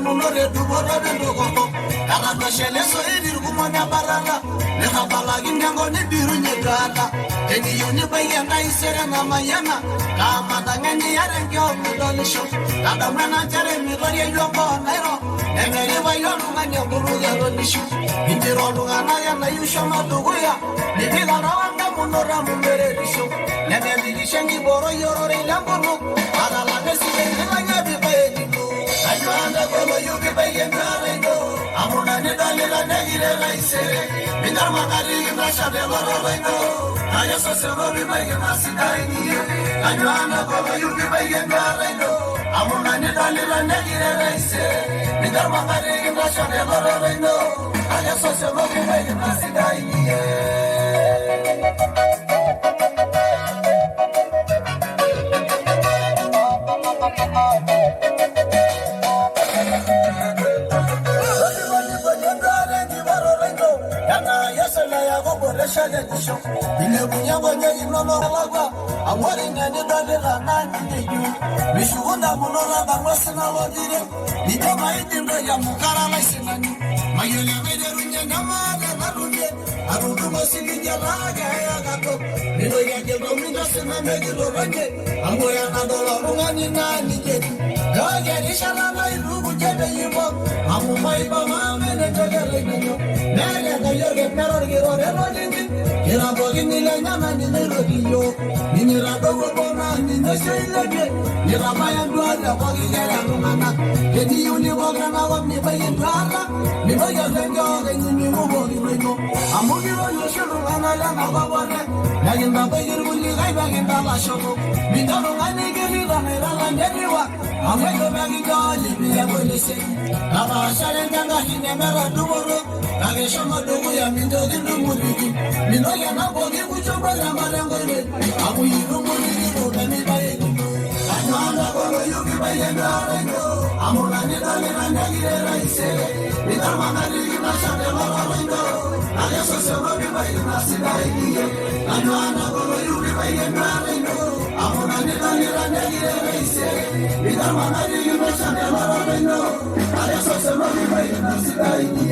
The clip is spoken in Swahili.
munore dubora bendoko araba shele so edir kumanya barala ne khabala gingo ne biru nyegata eni yoni bayana isere na mayana kama dangani yarengyo mudolisho kada mana jare mi gori yombo nairo emeri bayonu nganya guru yaro nishu indiro lugana ya na yusho maduguya ni bigara wanga munora mumere risho nebe bilishengi boro yoro relambono ala la besile nganya bibayeni ayuanda kono yuki bayena rendo amuna ne dalila negire raisere minar magari nasha de boro rendo aya sosero bibayena sidaini ayuanda kono yuki bayena rendo amuna ne dalila negire raisere minar magari nasha de boro rendo aya sosero bibayena sidaini Ile kunyango nyegi nono lagwa amori ngani dole la nani nyu mishugunda munora bangwasi na lodire nitama itindo ya mukara la sinani mayele mederu nyama na runye arudu masili jalaga ya gato nido ya gelo minda sina megiro ranje amoya na dola rungani nani jetu gage rishala na irugu jebe yibo amu maiba mamene jagale nyo nene kayoge peror giro relo jinji kira bogi nile nyama nile rodiyo ninira dogo bona nile sheilege nira bayan duada bogi gere rumana kedi yuni bogra na wami bayan duada mi bogi zengo genyi mi mubogi rego amugi royo shuru ana yana babore nagin babayir bulli gaiba ginda la shoko mi dano ngani geli rana rana nediwa amego bagi joli mi ya bolise aba shale nganga hine mera duboro nage shama dogo ya mi dogi dumuligi mi no ya na bogi kuchoba ya marengole amu yiru muligi roga mi bayeni anyana kono yuki bayeni arendo amuna ni dali na nagire raise mi dama ngali na shade marendo aya sose bogi bayeni nasidaini anyana kono yuki bayeni arendo amuna ni dali na nagire raise mi dama ngali na shade marendo aya sose bogi bayeni nasidaini